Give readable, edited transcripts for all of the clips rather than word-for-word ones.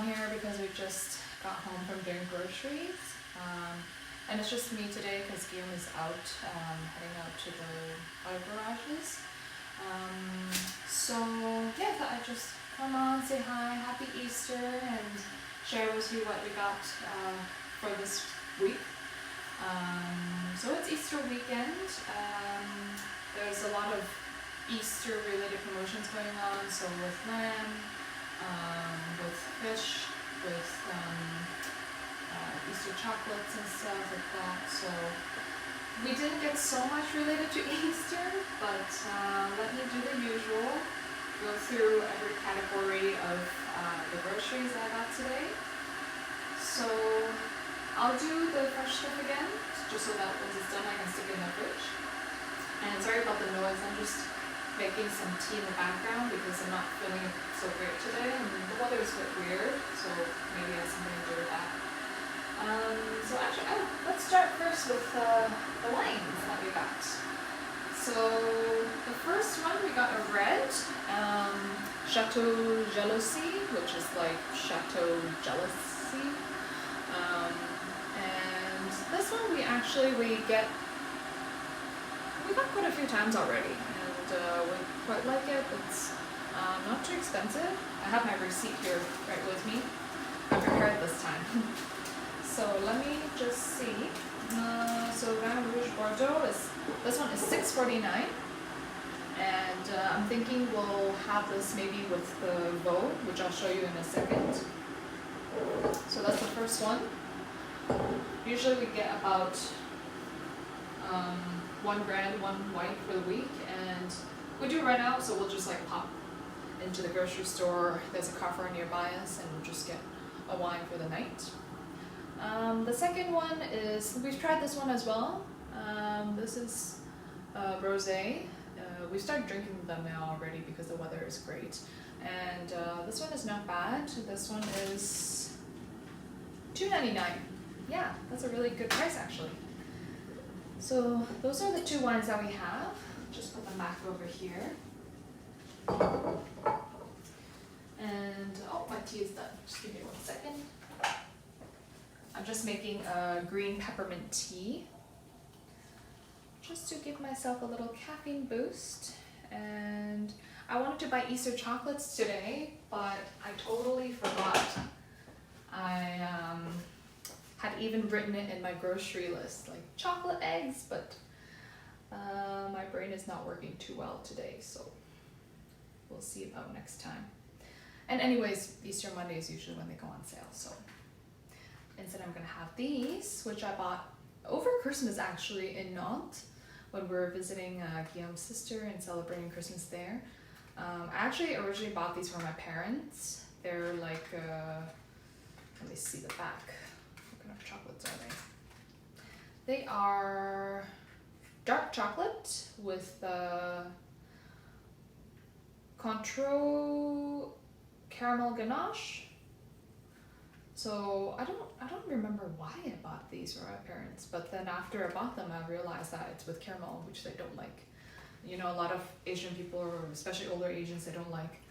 here because we just got home from doing groceries. And it's just me today because Guillaume is out, heading out to the auto garages. So yeah, I thought I'd just come on, say hi, happy Easter, and share with you what we got for this week. So it's Easter weekend. There's a lot of Easter related promotions going on, so with lamb, with fish, with Easter chocolates and stuff like that. So we didn't get so much related to Easter, but let me do the usual, go through every category of the groceries I got today. So I'll do the fresh stuff again, just so that once it's done I can stick it in the fridge. And sorry about the noise, I'm just making some tea in the background because I'm not feeling so great today, and the weather is a bit weird, so maybe it has something to do with that. So actually, let's start first with the wines that we got. So the first one, we got a red Chateau Jealousy, which is like Chateau Jealousy. And this one we got quite a few times already, and we quite like it. It's not too expensive. I have my receipt here right with me. I'm prepared this time. So let me just see. So Vin Rouge Bordeaux this one is $6.49, and I'm thinking we'll have this maybe with the Vaux, which I'll show you in a second. So that's the first one. Usually we get about 1 grand, 1 white for the week, and we do run out, so we'll just like pop into the grocery store. There's a Carrefour nearby us, and we'll just get a wine for the night. The second one is, we've tried this one as well. This is rosé. We've started drinking them now already because the weather is great, and this one is not bad. This one is $2.99. Yeah, that's a really good price actually. So those are the 2 wines that we have. Just put them back over here. And my tea is done. Just give me 1 second. I'm just making a green peppermint tea, just to give myself a little caffeine boost. And I wanted to buy Easter chocolates today, but I totally forgot. I had even written it in my grocery list, like chocolate eggs, but my brain is not working too well today, so we'll see about next time. And anyways, Easter Monday is usually when they go on sale, so instead I'm gonna have these, which I bought over Christmas actually in Nantes when we were visiting Guillaume's sister and celebrating Christmas there. I actually originally bought these for my parents. They're like, let me see the back. What kind of chocolates are they? They are dark chocolate with Cointreau caramel ganache. So I don't remember why I bought these for my parents, but then after I bought them, I realized that it's with caramel, which they don't like. You know, a lot of Asian people, or especially older Asians, they don't like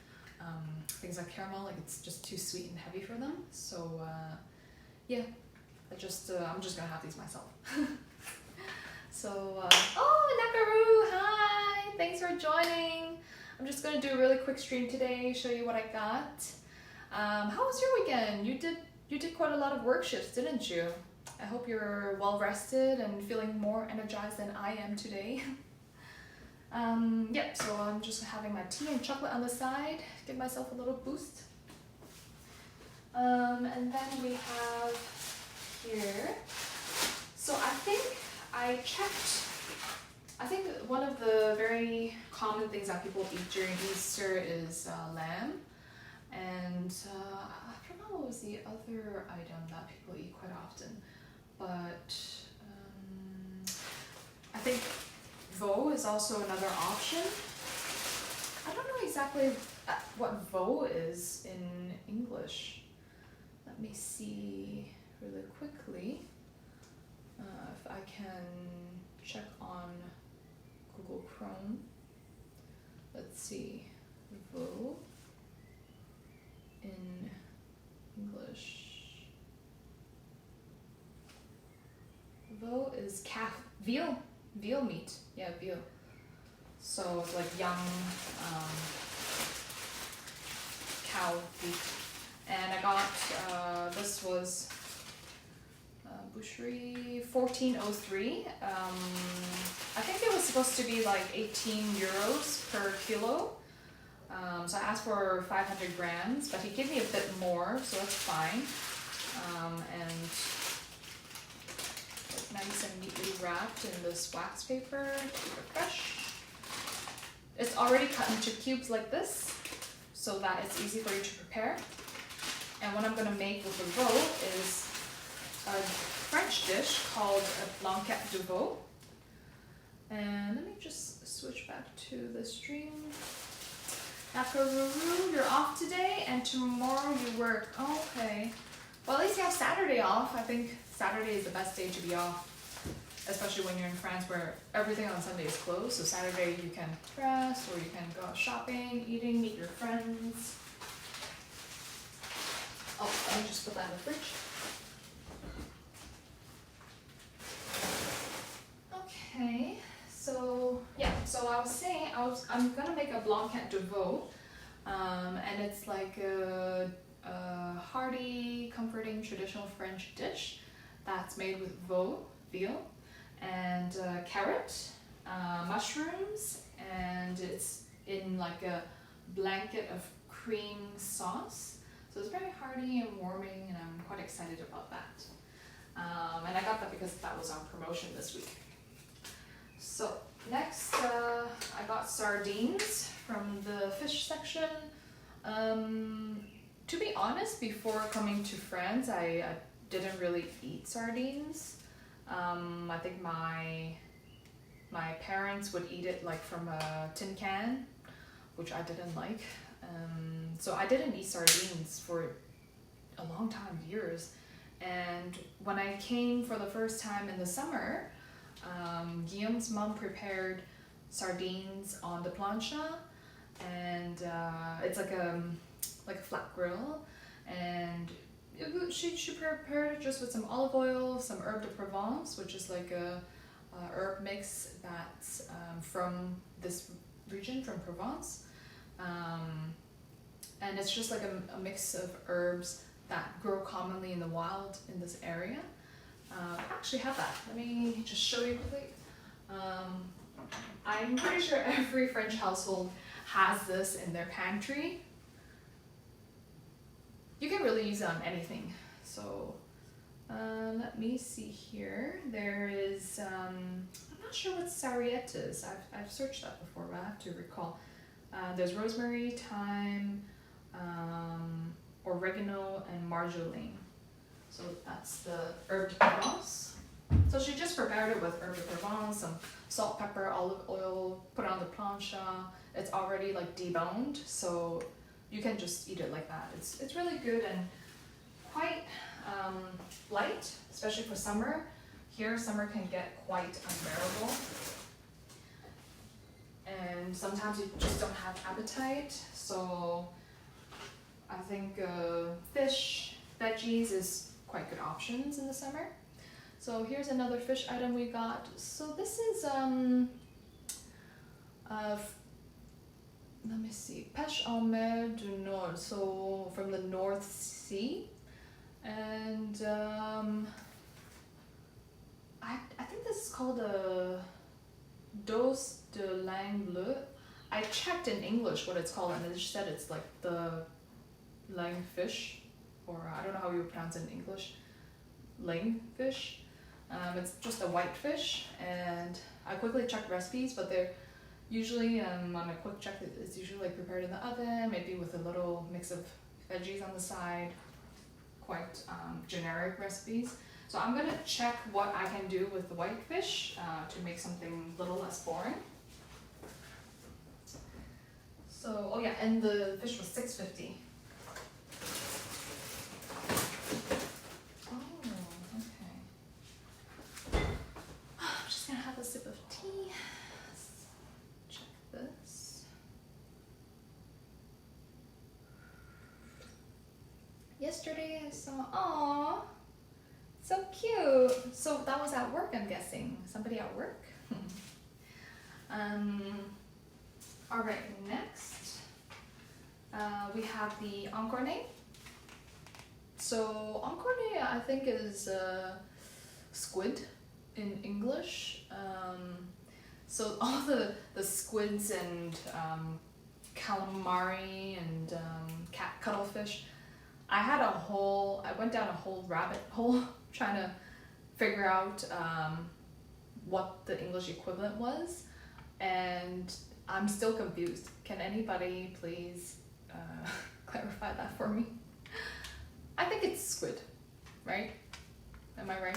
things like caramel. Like, it's just too sweet and heavy for them. So yeah, I'm just gonna have these myself. So Nakaru, hi! Thanks for joining. I'm just gonna do a really quick stream today, show you what I got. How was your weekend? You did quite a lot of work shifts, didn't you? I hope you're well rested and feeling more energized than I am today. Yep, so I'm just having my tea and chocolate on the side, give myself a little boost. And then we have here, so I think one of the very common things that people eat during Easter is lamb. And I don't know what was the other item that people eat quite often, but I think veau is also another option. I don't know exactly what veau is in English. Let me see really quickly if I can check on Google Chrome. Let's see, veau in is veal meat. Yeah, veal. So it's like young cow beef. And I got, this was Boucherie 1403. I think it was supposed to be like 18 euros per kilo. So I asked for 500 grams, but he gave me a bit more, so that's fine. And it's nice and neatly wrapped in this wax paper to keep it fresh. It's already cut into cubes like this, so that it's easy for you to prepare. And what I'm gonna make with the veau is a French dish called a blanquette de veau. And let me just switch back to the stream. Nakaruru, you're off today, and tomorrow you work. Oh, okay. Well, at least you have Saturday off. I think Saturday is the best day to be off, especially when you're in France where everything on Sunday is closed. So Saturday you can rest, or you can go out shopping, eating, meet your friends. Oh, let me just put that in the fridge. Okay, so yeah, so I was saying I'm gonna make a blanquette de veau, and it's like a hearty, comforting, traditional French dish that's made with veal, and carrot, mushrooms, and it's in like a blanket of cream sauce. So it's very hearty and warming, and I'm quite excited about that. And I got that because that was on promotion this week. So next, I got sardines from the fish section. To be honest, before coming to France, I didn't really eat sardines. I think my parents would eat it like from a tin can, which I didn't like. So I didn't eat sardines for a long time, years. And when I came for the first time in the summer, Guillaume's mom prepared sardines on the plancha, and it's like a flat grill, and she prepared it just with some olive oil, some herb de Provence, which is like a herb mix that's from this region, from Provence. And it's just like a mix of herbs that grow commonly in the wild in this area. I actually have that. Let me just show you quickly. I'm pretty sure every French household has this in their pantry. You can really use it on anything. So let me see here. There is, I'm not sure what sarriette is. I've searched that before, but I have to recall. There's rosemary, thyme, oregano, and marjolaine. So that's the herb de Provence. So she just prepared it with herb de Provence, some salt, pepper, olive oil, put it on the plancha. It's already like deboned, so you can just eat it like that. It's really good and quite light, especially for summer. Here, summer can get quite unbearable. And sometimes you just don't have appetite, so I think fish, veggies is quite good options in the summer. So here's another fish item we got. So this is let me see, pêche en mer du Nord, so from the North Sea, and I think this is called a dos de langue bleue. I checked in English what it's called, and it just said it's like the langue fish, or I don't know how you would pronounce it in English, langue fish. It's just a white fish, and I quickly checked recipes, but they're usually, on a quick check, it's usually like prepared in the oven, maybe with a little mix of veggies on the side, quite generic recipes. So I'm gonna check what I can do with the white fish to make something a little less boring. So, oh yeah, and the fish was $6.50. Oh, okay. I'm just gonna have a sip of tea. Check this. Yesterday I saw, So cute. So that was at work, I'm guessing. Somebody at work? All right, next we have the encornet. So encornet, I think, is squid in English. So all the squids and calamari and cuttlefish. I went down a whole rabbit hole trying to figure out what the English equivalent was, and I'm still confused. Can anybody please clarify that for me? I think it's squid, right? Am I right?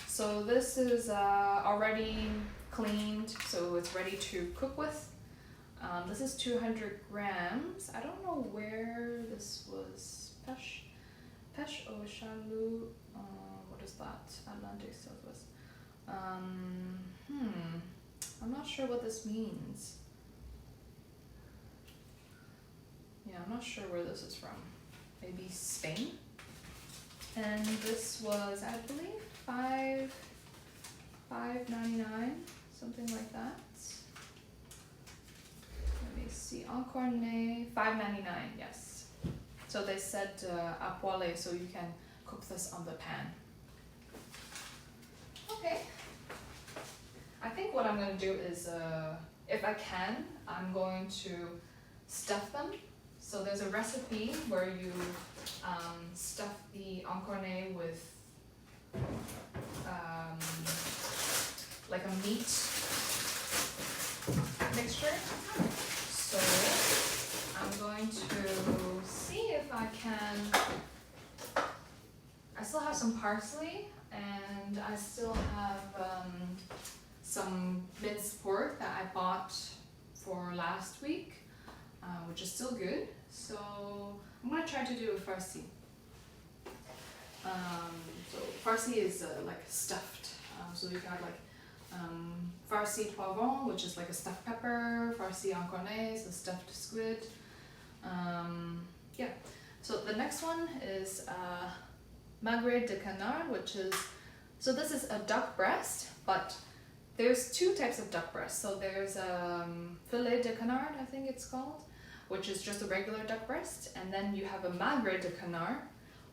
So this is already cleaned, so it's ready to cook with. This is 200 grams. I don't know where this was. Pêche au chalut. What is that? Atlantic Southwest. I'm not sure what this means. Yeah, I'm not sure where this is from. Maybe Spain. And this was, I believe, $5.99, something like that. Let me see. Encornet, $5.99. Yes. So they said à poêler, so you can cook this on the pan. Okay. I think what I'm going to do is, if I can, I'm going to stuff them. So there's a recipe where you stuff the encornet with like a meat mixture. So I'm going to see if I can. I still have some parsley, and I still have some minced pork that I bought for last week, which is still good. So I'm gonna try to do a farci. So farci is like stuffed. So you've got like farci poivron, which is like a stuffed pepper. Farci encornet, so stuffed squid. Yeah. So the next one is magret de canard, which is, so this is a duck breast, but there's two types of duck breast. So there's filet de canard, I think it's called, which is just a regular duck breast, and then you have a magret de canard,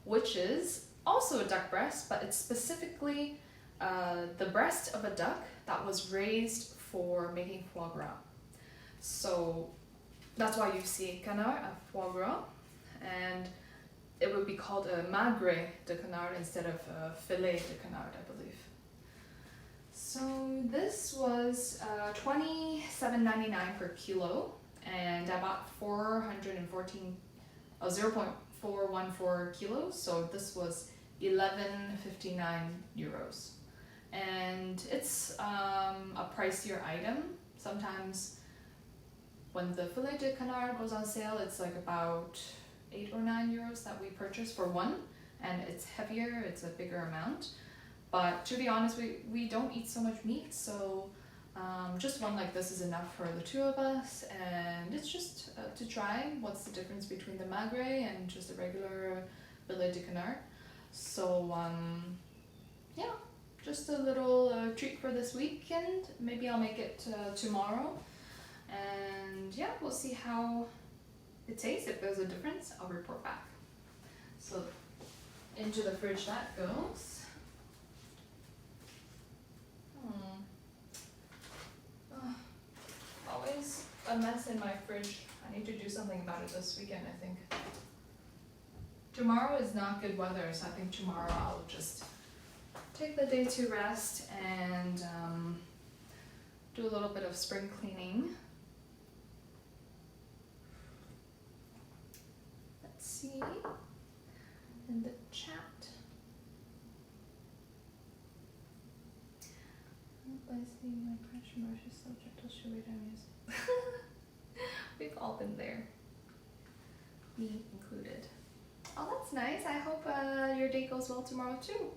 which is also a duck breast, but it's specifically the breast of a duck that was raised for making foie gras. So that's why you see canard à foie gras, and it would be called a magret de canard instead of a filet de canard, I believe. So this was $27.99 per kilo, and I bought 0.414 kilos, so this was 11.59 euros. And it's a pricier item. Sometimes when the filet de canard goes on sale, it's like about 8 or 9 euros that we purchase for one, and it's heavier, it's a bigger amount. But to be honest, we don't eat so much meat, so just one like this is enough for the two of us, and it's just to try what's the difference between the magret and just a regular filet de canard. So yeah, just a little treat for this weekend. Maybe I'll make it tomorrow, and yeah, we'll see how it tastes. If there's a difference, I'll report back. So into the fridge that goes. Always a mess in my fridge. I need to do something about it this weekend, I think. Tomorrow is not good weather, so I think tomorrow I'll just take the day to rest and do a little bit of spring cleaning. Let's see in the chat. I see my crush is subject to show it. We've all been there, me included. Oh, that's nice. I hope your day goes well tomorrow too.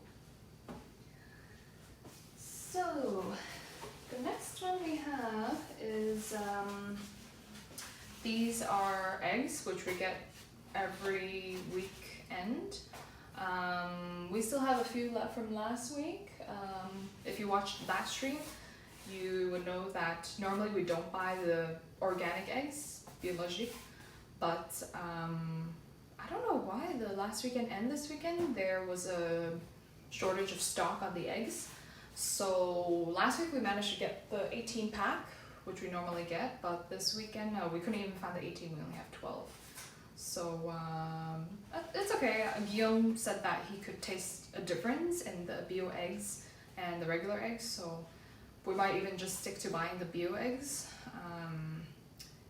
So the next one we have is these are eggs, which we get every weekend. We still have a few left from last week. If you watched that stream, you would know that normally we don't buy the organic eggs, biologique, but I don't know why the last weekend and this weekend there was a shortage of stock on the eggs. So last week we managed to get the 18 pack, which we normally get, but this weekend, no, we couldn't even find the 18, we only have 12. So it's okay. Guillaume said that he could taste a difference in the bio eggs and the regular eggs, so we might even just stick to buying the bio eggs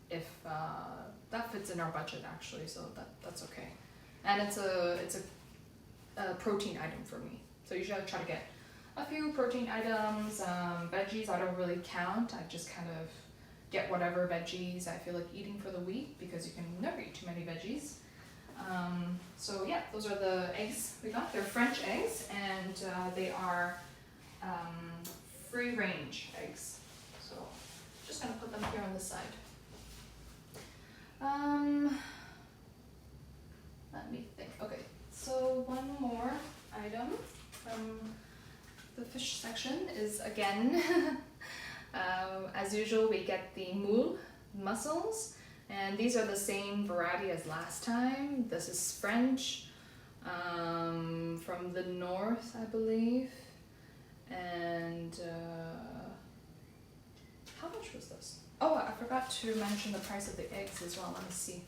if that fits in our budget actually, so that's okay. And it's a protein item for me, so usually I try to get a few protein items. Veggies I don't really count, I just kind of get whatever veggies I feel like eating for the week, because you can never eat too many veggies. So yeah, those are the eggs we got. They're French eggs, and they are free range eggs. So just gonna put them here on the side. Let me think. Okay, so one more item from the fish section is again as usual, we get the moule mussels, and these are the same variety as last time. This is French, from the north, I believe. And how much was this? Oh, I forgot to mention the price of the eggs as well. Let me see.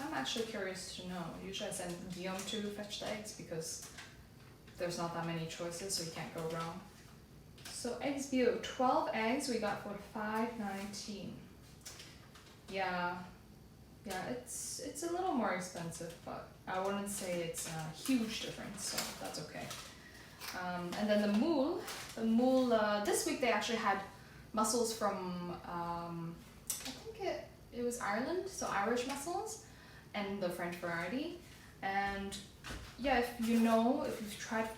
I'm actually curious to know. Usually I send Guillaume to fetch the eggs because there's not that many choices, so you can't go wrong. So eggs bio, 12 eggs we got for $5.19. Yeah, it's a little more expensive, but I wouldn't say it's a huge difference, so that's okay. And then the moule, this week they actually had mussels from, I think it was Ireland, so Irish mussels, and the French variety. And yeah, if you've tried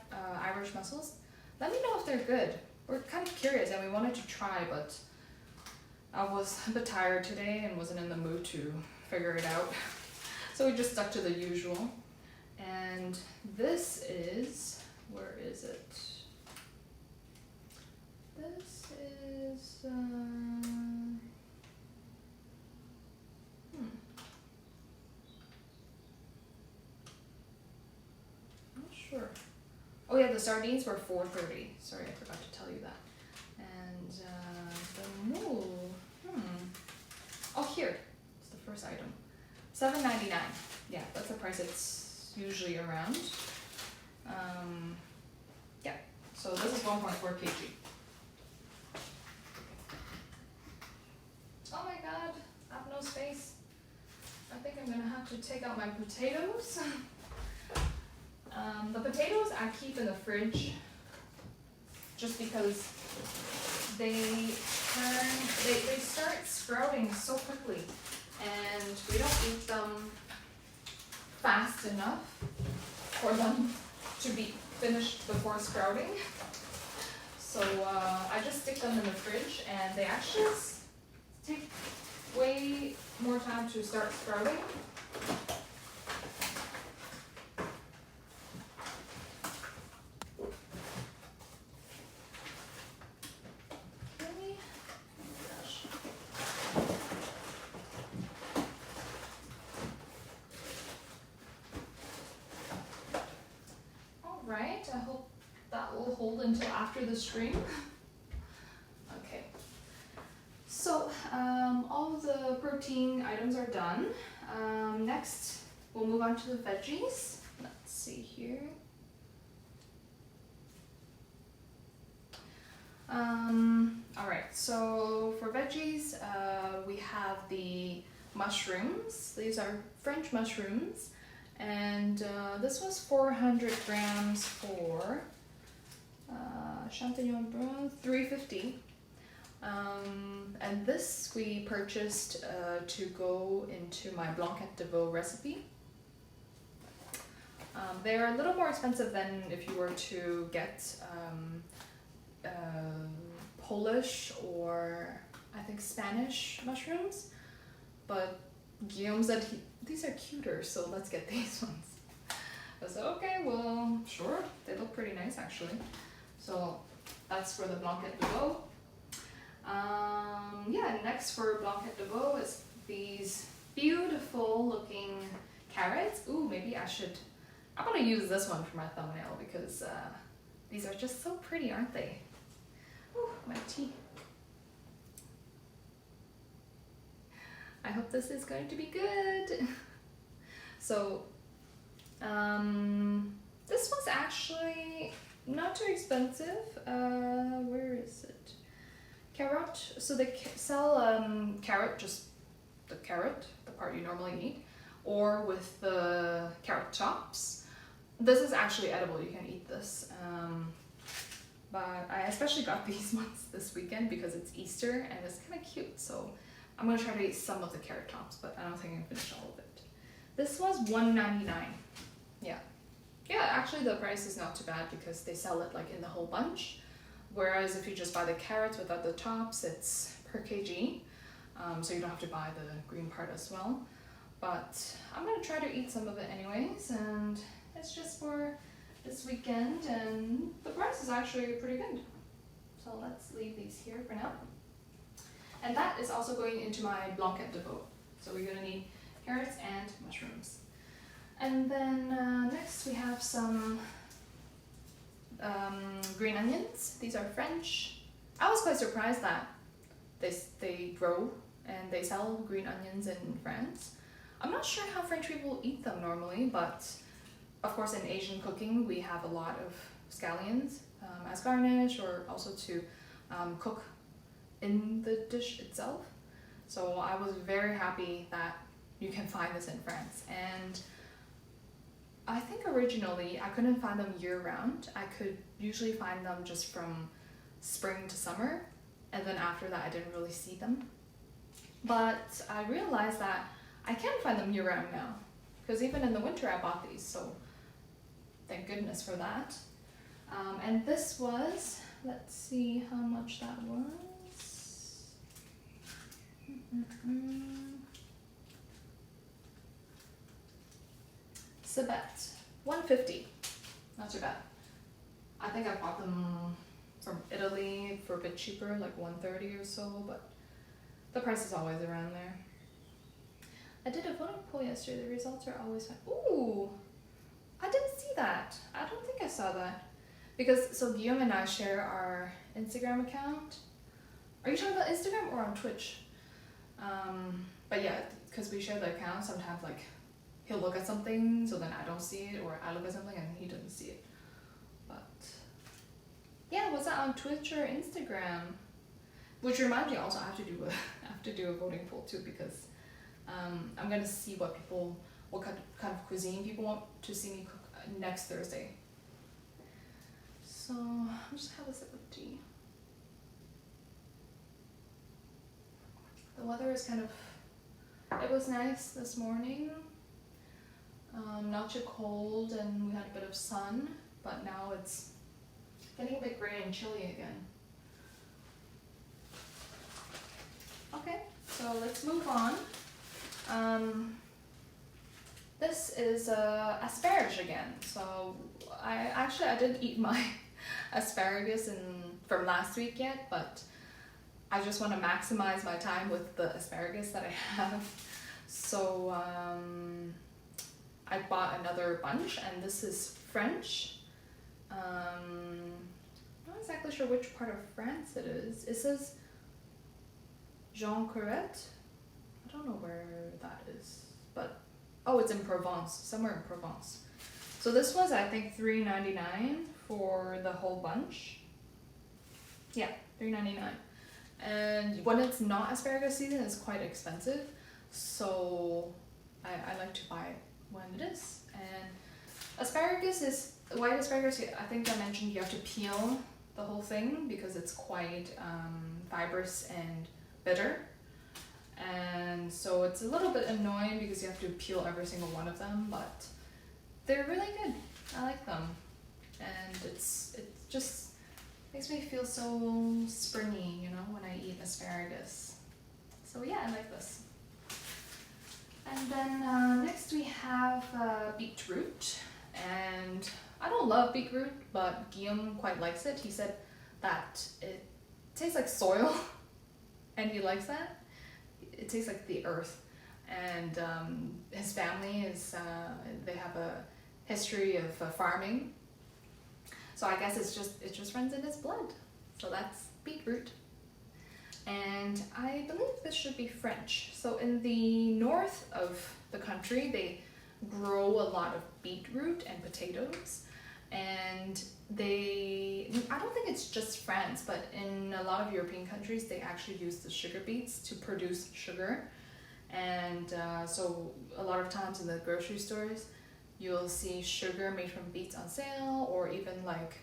Irish mussels, let me know if they're good. We're kind of curious and we wanted to try, but I was a bit tired today and wasn't in the mood to figure it out. So we just stuck to the usual. And this is, where is it? This is, not sure. Oh yeah, the sardines were $4.30. Sorry, I forgot to tell you that. And the moule, oh here, it's the first item. $7.99. Yeah, that's the price it's usually around. Yeah, so this is 1.4 kg. Oh my god, I have no space. I think I'm gonna have to take out my potatoes. The potatoes I keep in the fridge just because they start sprouting so quickly, and we don't eat them fast enough for them to be finished before sprouting. So I just stick them in the fridge, and they actually take way more time to start sprouting. Right, I hope that will hold until after the stream. Okay, so all of the protein items are done. Next, we'll move on to the veggies. Let's see here. All right, so for veggies, we have the mushrooms. These are French mushrooms. And this was 400 grams for Champignon Brun, $3.50. And this we purchased to go into my Blanquette de Veau recipe. They're a little more expensive than if you were to get Polish or I think Spanish mushrooms, but Guillaume said these are cuter, so let's get these ones. I said, okay, well, sure. They look pretty nice actually. So that's for the Blanquette de Veau. Yeah, next for Blanquette de Veau is these beautiful looking carrots. Ooh, maybe I'm gonna use this one for my thumbnail because these are just so pretty, aren't they? Ooh, my tea. I hope this is going to be good. So, this was actually not too expensive. Where is it? Carrot. So they sell carrot, just the carrot, the part you normally eat, or with the carrot tops. This is actually edible, you can eat this. But I especially got these ones this weekend because it's Easter and it's kind of cute. So I'm gonna try to eat some of the carrot tops, but I don't think I can finish all of it. This was $1.99. Yeah. Yeah, actually the price is not too bad because they sell it like in the whole bunch. Whereas if you just buy the carrots without the tops, it's per kg. So you don't have to buy the green part as well. But I'm gonna try to eat some of it anyways, and it's just for this weekend, and the price is actually pretty good. So let's leave these here for now. And that is also going into my Blanquette de Veau. So we're gonna need carrots and mushrooms. And then next we have some green onions. These are French. I was quite surprised that they grow and they sell green onions in France. I'm not sure how French people eat them normally, but of course in Asian cooking we have a lot of scallions as garnish, or also to cook in the dish itself. So I was very happy that you can find this in France. And I think originally I couldn't find them year-round. I could usually find them just from spring to summer, and then after that I didn't really see them. But I realized that I can find them year-round now, because even in the winter I bought these, so thank goodness for that. And this was, let's see how much that was. Cebette, $1.50, not too bad. I think I bought them from Italy for a bit cheaper, like $1.30 or so, but the price is always around there. I did a voting poll yesterday, the results are always fine. Ooh, I didn't see that. I don't think I saw that. Because, so Guillaume and I share our Instagram account. Are you talking about Instagram or on Twitch? But yeah, because we share the account, sometimes like he'll look at something, so then I don't see it, or I look at something and he doesn't see it. But yeah, was that on Twitch or Instagram? Which reminds me, also I have to do a voting poll too, because I'm gonna see what kind of cuisine people want to see me cook next Thursday. So I'll just have a sip of tea. The weather is it was nice this morning. Not too cold, and we had a bit of sun, but now it's getting a bit gray and chilly again. Okay, so let's move on. This is asparagus again. So I didn't eat my asparagus from last week yet, but I just want to maximize my time with the asparagus that I have. So I bought another bunch, and this is French. Not exactly sure which part of France it is. It says Jean Corrette. I don't know where that is, but oh, it's in Provence, somewhere in Provence. So this was, I think, $3.99 for the whole bunch. Yeah, $3.99. And when it's not asparagus season, it's quite expensive. So I like to buy it when it is. And white asparagus, I think I mentioned you have to peel the whole thing because it's quite fibrous and bitter. And so it's a little bit annoying because you have to peel every single one of them, but they're really good. I like them. And it just makes me feel so springy, you know, when I eat asparagus. So yeah, I like this. And then next we have beetroot. and I don't love beetroot, but Guillaume quite likes it. He said that it tastes like soil, and he likes that. It tastes like the earth, and his family is they have a history of farming, so I guess it just runs in his blood. So that's beetroot. And I believe this should be French. So in the north of the country, they grow a lot of beetroot and potatoes. And I don't think it's just France, but in a lot of European countries, they actually use the sugar beets to produce sugar. And so a lot of times in the grocery stores, you'll see sugar made from beets on sale, or even like,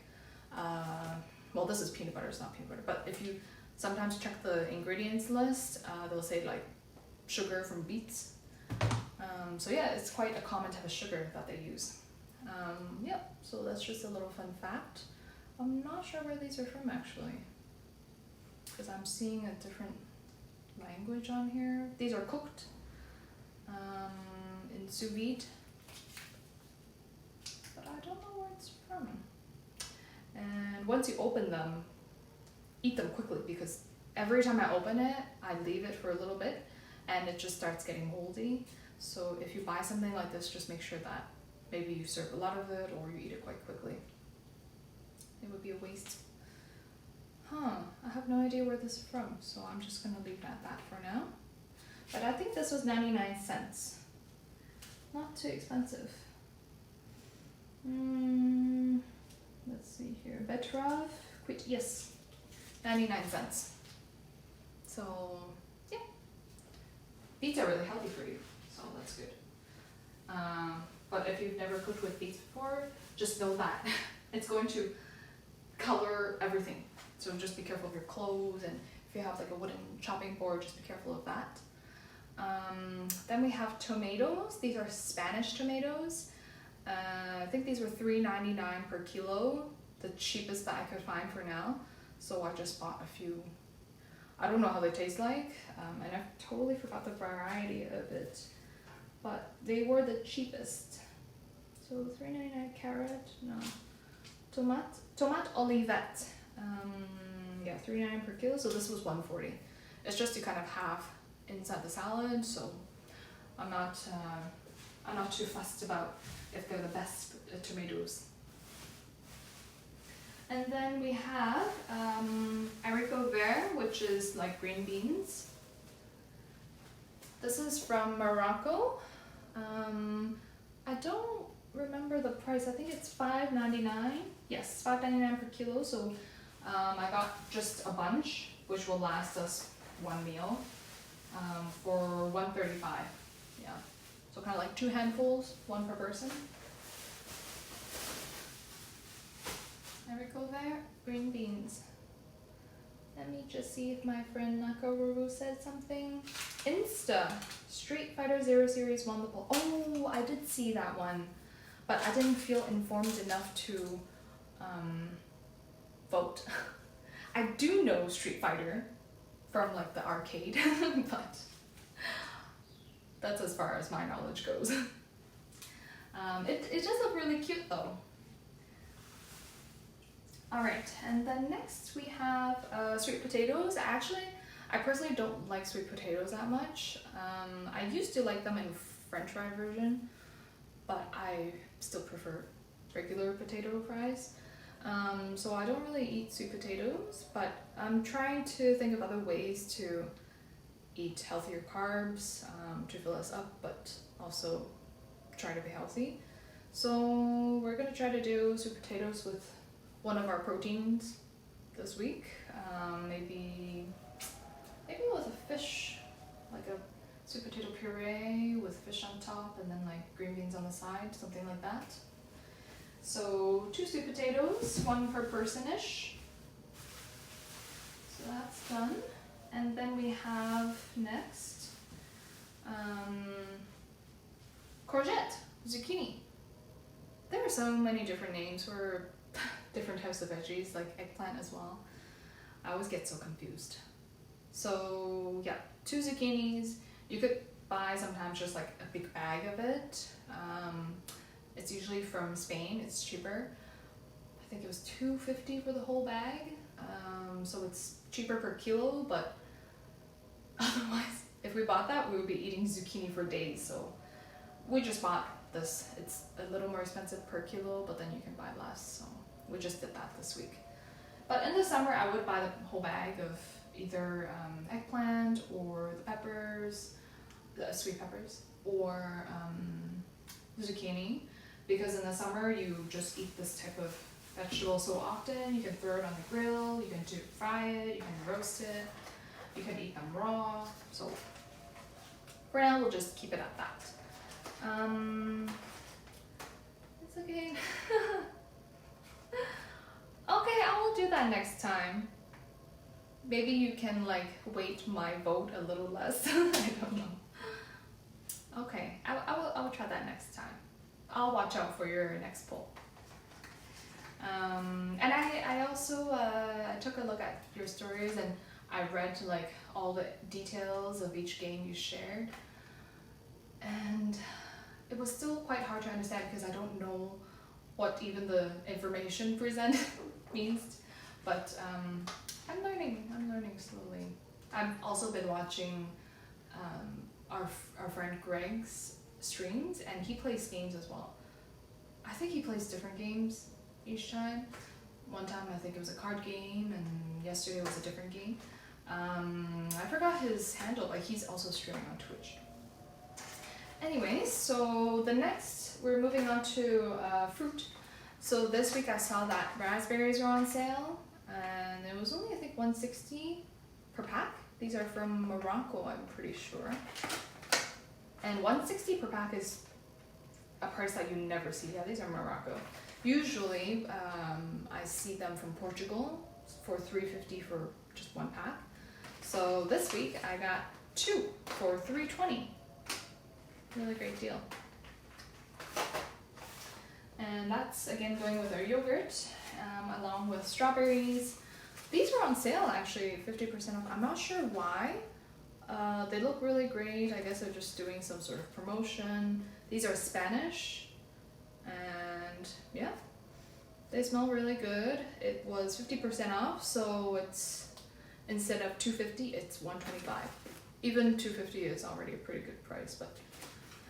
well, this is peanut butter, it's not peanut butter, but if you sometimes check the ingredients list, they'll say like sugar from beets. So yeah, it's quite a common type of sugar that they use. Yeah, so that's just a little fun fact. I'm not sure where these are from actually, because I'm seeing a different language on here. These are cooked in sous vide, but I don't know where it's from. And once you open them, eat them quickly, because every time I open it, I leave it for a little bit and it just starts getting moldy. So if you buy something like this, just make sure that maybe you serve a lot of it or you eat it quite quickly. It would be a waste. I have no idea where this is from, so I'm just gonna leave it at that for now. But I think this was 99 cents. Not too expensive. Let's see here. Betterave, quit, yes. 99 cents. So yeah, beets are really healthy for you, so that's good. But if you've never cooked with beets before, just know that it's going to color everything. So just be careful of your clothes, and if you have like a wooden chopping board, just be careful of that. Then we have tomatoes. These are Spanish tomatoes. I think these were $3.99 per kilo, the cheapest that I could find for now. So I just bought a few. I don't know how they taste like, and I totally forgot the variety of it, but they were the cheapest. So $3.99 carrot, no, tomate olivette, yeah, $3.99 per kilo. So this was $1.40. It's just to kind of have inside the salad. So I'm not too fussed about if they're the best tomatoes. And then we have haricot vert, which is like green beans. This is from Morocco. I don't remember the price. I think it's $5.99. Yes, $5.99 per kilo. So I got just a bunch, which will last us one meal, for $1.35. Yeah, so kind of like 2 handfuls, one per person. Haricot vert, green beans. Let me just see if my friend Nakaruru said something. Insta, Street Fighter Zero Series won the poll. Oh, I did see that one, but I didn't feel informed enough to vote. I do know Street Fighter from like the arcade, but that's as far as my knowledge goes. It does look really cute though. Alright, and then next we have sweet potatoes. Actually, I personally don't like sweet potatoes that much. I used to like them in French fry version, but I still prefer regular potato fries. So I don't really eat sweet potatoes, but I'm trying to think of other ways to eat healthier carbs, to fill us up, but also try to be healthy. So we're gonna try to do sweet potatoes with one of our proteins this week. Maybe with a fish, like a sweet potato puree with fish on top and then like green beans on the side, something like that. So 2 sweet potatoes, 1 per person-ish. So that's done. And then we have next courgette, zucchini. There are so many different names for different types of veggies, like eggplant as well. I always get so confused. So yeah, 2 zucchinis. You could buy sometimes just like a big bag of it. It's usually from Spain. It's cheaper. I think it was $2.50 for the whole bag. So it's cheaper per kilo, but otherwise, if we bought that, we would be eating zucchini for days. So we just bought this. It's a little more expensive per kilo, but then you can buy less. So we just did that this week. But in the summer, I would buy the whole bag of either eggplant or the peppers, the sweet peppers, or zucchini, because in the summer you just eat this type of vegetable so often. You can throw it on the grill, you can fry it, you can roast it, you can eat them raw. So for now, we'll just keep it at that. It's okay. Okay, I will do that next time. Maybe you can like weight my vote a little less. I don't know. Okay, I will try that next time. I'll watch out for your next poll. And I also I took a look at your stories, and I read like all the details of each game you shared, and it was still quite hard to understand because I don't know what even the information presented means, but I'm learning slowly. I've also been watching our friend Greg's streams, and he plays games as well. I think he plays different games each time. One time I think it was a card game, and yesterday was a different game. I forgot his handle, but he's also streaming on Twitch. Anyways, so we're moving on to fruit. So this week I saw that raspberries are on sale, and it was only I think $1.60 per pack. These are from Morocco, I'm pretty sure. And $1.60 per pack is a price that you never see. Yeah, these are Morocco. Usually, I see them from Portugal for $3.50 for just one pack. So this week I got 2 for $3.20. Really great deal. And that's again going with our yogurt, along with strawberries. These were on sale actually, 50% off. I'm not sure why. They look really great. I guess they're just doing some sort of promotion. These are Spanish, and yeah, they smell really good. It was 50% off, so it's instead of $2.50, it's $1.25. Even $2.50 is already a pretty good price, but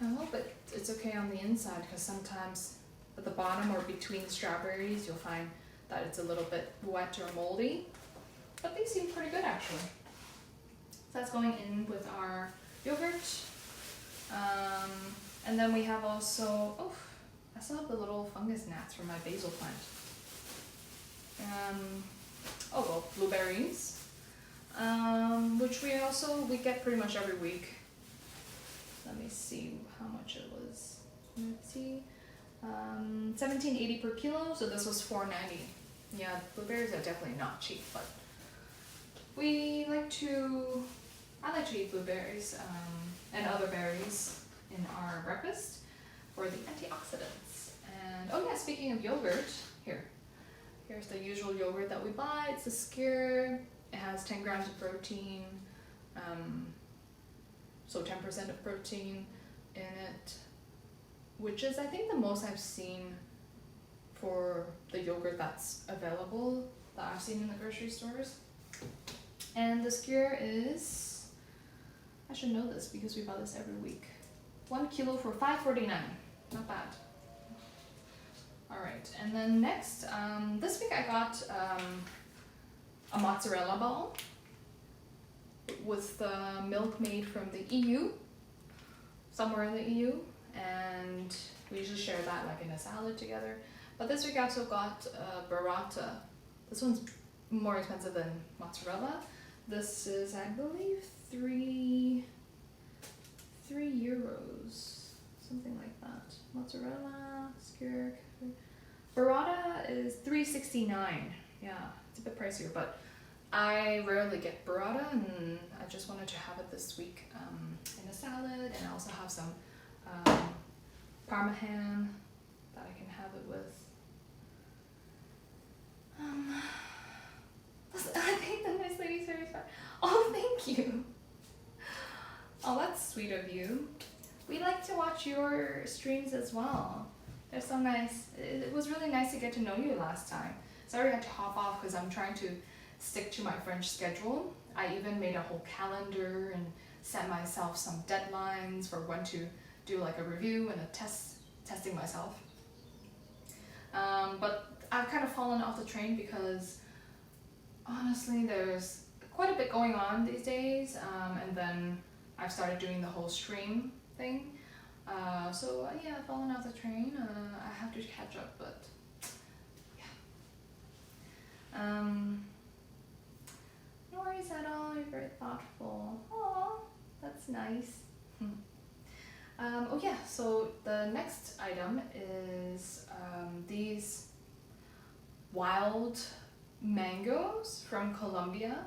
I hope it's okay on the inside, because sometimes at the bottom or between the strawberries, you'll find that it's a little bit wet or moldy. But these seem pretty good actually. So that's going in with our yogurt. And then we have also, I still have the little fungus gnats from my basil plant. Blueberries, which we get pretty much every week. Let me see how much it was. Let's see, $17.80 per kilo. So this was $4.90. Yeah, blueberries are definitely not cheap, but I like to eat blueberries and other berries in our breakfast for the antioxidants. And speaking of yogurt, here's the usual yogurt that we buy. It's a skyr. It has 10 grams of protein, so 10% of protein in it, which is I think the most I've seen for the yogurt that's available that I've seen in the grocery stores. And the skyr is, I should know this because we buy this every week, 1 kilo for $5.49. Not bad. Alright, and then next, this week I got a mozzarella ball with the milk made from the EU, somewhere in the EU, and we usually share that like in a salad together. But this week I also got burrata. This one's more expensive than mozzarella. This is, I believe, €3, something like that. Mozzarella, skyr, burrata is $3.69. Yeah, it's a bit pricier, but I rarely get burrata, and I just wanted to have it this week in a salad, and I also have some parmesan that I can have it with. I think the nice lady service bar. Oh, thank you. Oh, that's sweet of you. We like to watch your streams as well. They're so nice. It was really nice to get to know you last time. Sorry I had to hop off because I'm trying to stick to my French schedule. I even made a whole calendar and set myself some deadlines for when to do like a review and a testing myself. But I've kind of fallen off the train because honestly there's quite a bit going on these days, and then I've started doing the whole stream thing. So yeah, I've fallen off the train. I have to catch up, but yeah. No worries at all. You're very thoughtful. Oh, that's nice. Oh yeah. So the next item is these wild mangoes from Colombia.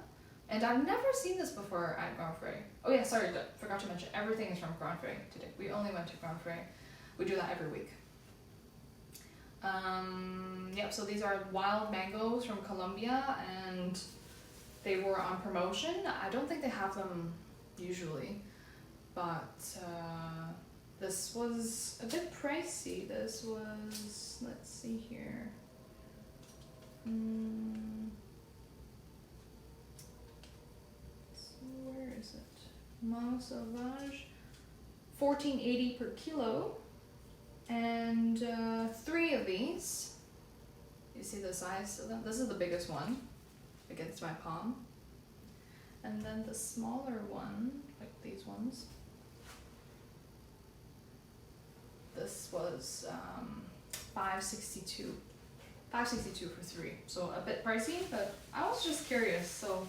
And I've never seen this before at Grand Frais. Oh yeah, sorry, forgot to mention, everything is from Grand Frais today. We only went to Grand Frais. We do that every week. Yep, so these are wild mangoes from Colombia, and they were on promotion. I don't think they have them usually, but this was a bit pricey. This was, let's see here. Where is it? Mangue Sauvage, $14.80 per kilo, and 3 of these. You see the size of them? This is the biggest one against my palm, and then the smaller one, like these ones. This was $5.62. $5.62 for 3, so a bit pricey, but I was just curious, so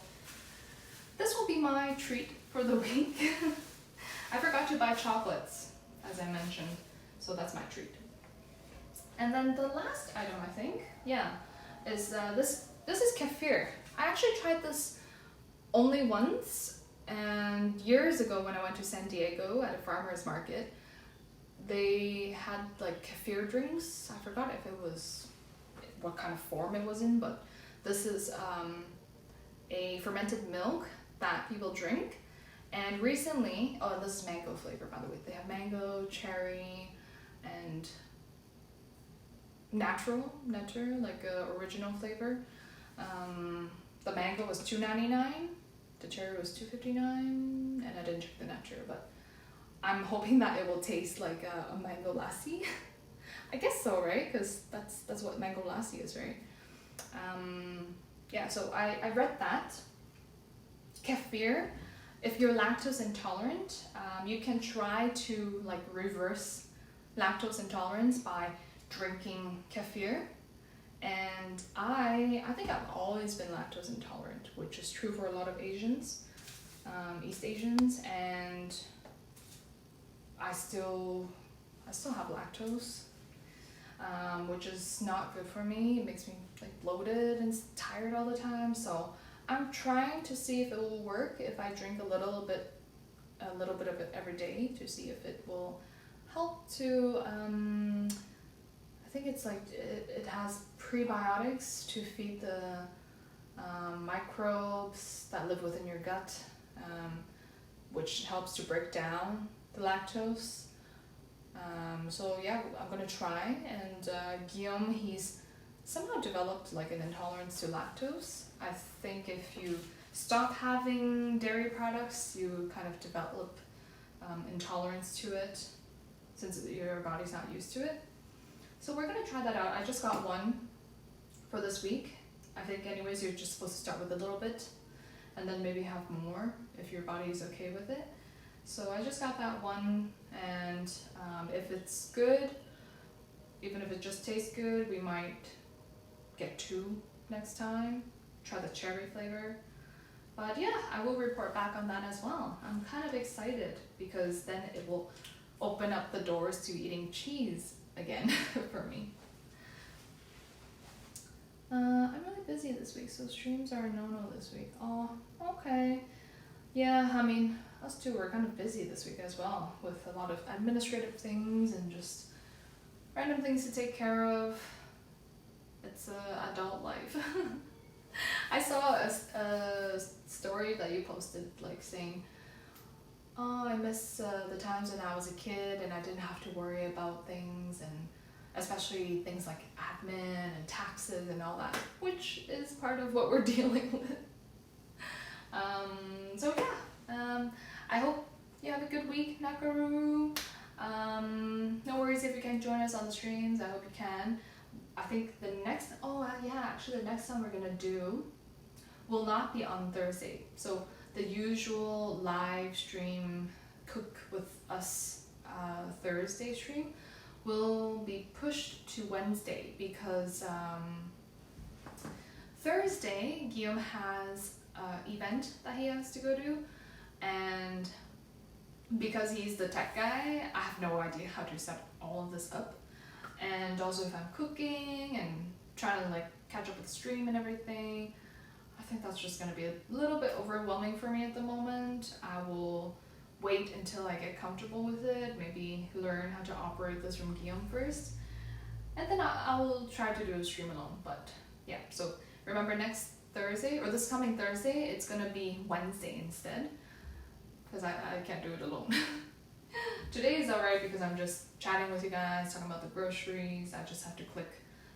this will be my treat for the week. I forgot to buy chocolates, as I mentioned, so that's my treat. And then the last item, I think, yeah, is this is kefir. I actually tried this only once, and years ago when I went to San Diego at a farmer's market, they had like kefir drinks. I forgot if it was what kind of form it was in, but this is a fermented milk that people drink. And recently, oh, this is mango flavor, by the way. They have mango, cherry, and natural, like original flavor. The mango was $2.99, the cherry was $2.59, and I didn't check the natural, but I'm hoping that it will taste like a mango lassi. I guess so, right? Because that's what mango lassi is, right? Yeah, so I read that. Kefir, if you're lactose intolerant, you can try to like reverse lactose intolerance by drinking kefir. And I think I've always been lactose intolerant, which is true for a lot of Asians, East Asians, and I still have lactose, which is not good for me. It makes me like bloated and tired all the time. So I'm trying to see if it will work if I drink a little bit of it every day, to see if it will help to. I think it's like it has prebiotics to feed the microbes that live within your gut, which helps to break down the lactose. So yeah, I'm gonna try. And Guillaume, he's somehow developed like an intolerance to lactose. I think if you stop having dairy products, you kind of develop intolerance to it, since your body's not used to it. So we're gonna try that out. I just got one for this week. I think anyways, you're just supposed to start with a little bit and then maybe have more if your body is okay with it. So I just got that one, and if it's good, even if it just tastes good, we might get 2 next time. Try the cherry flavor. But yeah, I will report back on that as well. I'm kind of excited because then it will open up the doors to eating cheese again for me. I'm really busy this week, so streams are a no-no this week. Oh, okay. Yeah, I mean, us two are kind of busy this week as well, with a lot of administrative things and just random things to take care of. It's adult life. I saw a story that you posted, like saying, oh, I miss the times when I was a kid and I didn't have to worry about things, and especially things like admin and taxes and all that, which is part of what we're dealing with. So yeah, I hope you have a good week, Nakaru. No worries if you can't join us on the streams. I hope you can. I think the next, actually the next time we're gonna do will not be on Thursday. So the usual live stream cook with us Thursday stream will be pushed to Wednesday because Thursday Guillaume has an event that he has to go to, and because he's the tech guy, I have no idea how to set all of this up. And also if I'm cooking and trying to like catch up with the stream and everything, I think that's just gonna be a little bit overwhelming for me at the moment. I will wait until I get comfortable with it, maybe learn how to operate this from Guillaume first, and then I will try to do a stream alone. But yeah, so remember next Thursday, or this coming Thursday, it's gonna be Wednesday instead, because I can't do it alone. Today is alright because I'm just chatting with you guys, talking about the groceries. I just have to click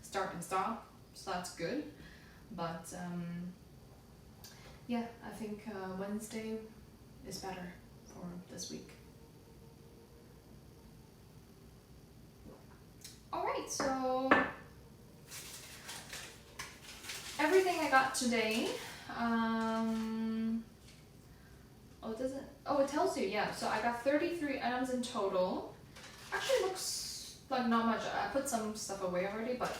start and stop, so that's good. But yeah, I think Wednesday is better for this week. Alright, so everything I got today, it tells you, yeah. So I got 33 items in total. Actually looks like not much. I put some stuff away already, but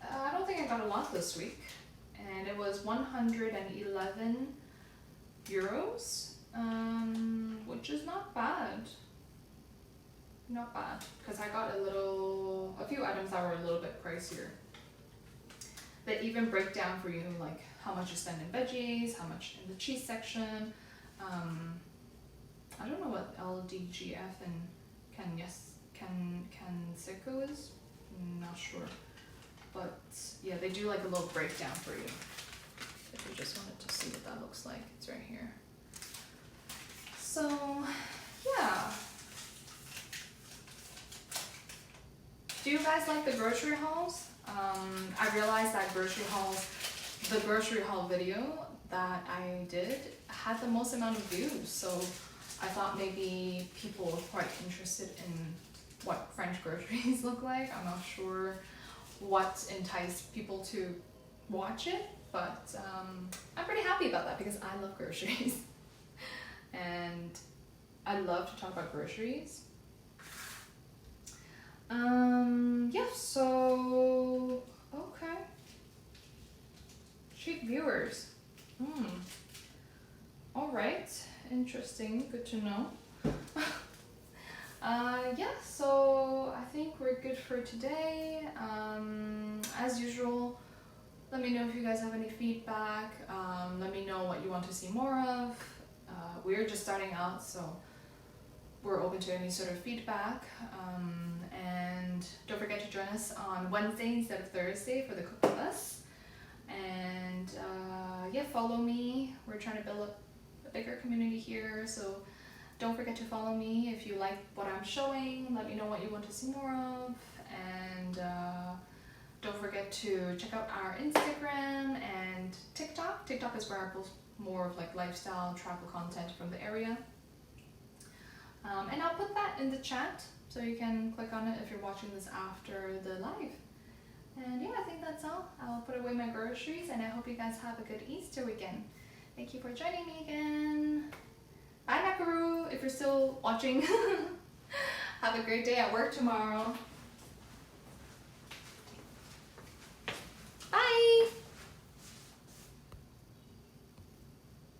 I don't think I got a lot this week. And it was 111 euros, which is not bad. Not bad, because I got a few items that were a little bit pricier. They even break down for you like how much you spend in veggies, how much in the cheese section. I don't know what LDGF and Canseco is. I'm not sure. But yeah, they do like a little breakdown for you. If you just wanted to see what that looks like, it's right here. So yeah. Do you guys like the grocery hauls? I realized that the grocery haul video that I did had the most amount of views, so I thought maybe people were quite interested in what French groceries look like. I'm not sure what enticed people to watch it, but I'm pretty happy about that because I love groceries. And I love to talk about groceries. Yeah, so okay. Cheap viewers. Alright, interesting, good to know. Yeah, so I think we're good for today. As usual, let me know if you guys have any feedback. Let me know what you want to see more of. We're just starting out, so we're open to any sort of feedback. And don't forget to join us on Wednesday instead of Thursday for the Cook With Us. And yeah, follow me. We're trying to build up a bigger community here, so don't forget to follow me if you like what I'm showing. Let me know what you want to see more of. And don't forget to check out our Instagram and TikTok. TikTok is where I post more of like lifestyle travel content from the area. And I'll put that in the chat so you can click on it if you're watching this after the live. And yeah, I think that's all. I'll put away my groceries and I hope you guys have a good Easter weekend. Thank you for joining me again. Bye Nakaru, if you're still watching. Have a great day at work tomorrow.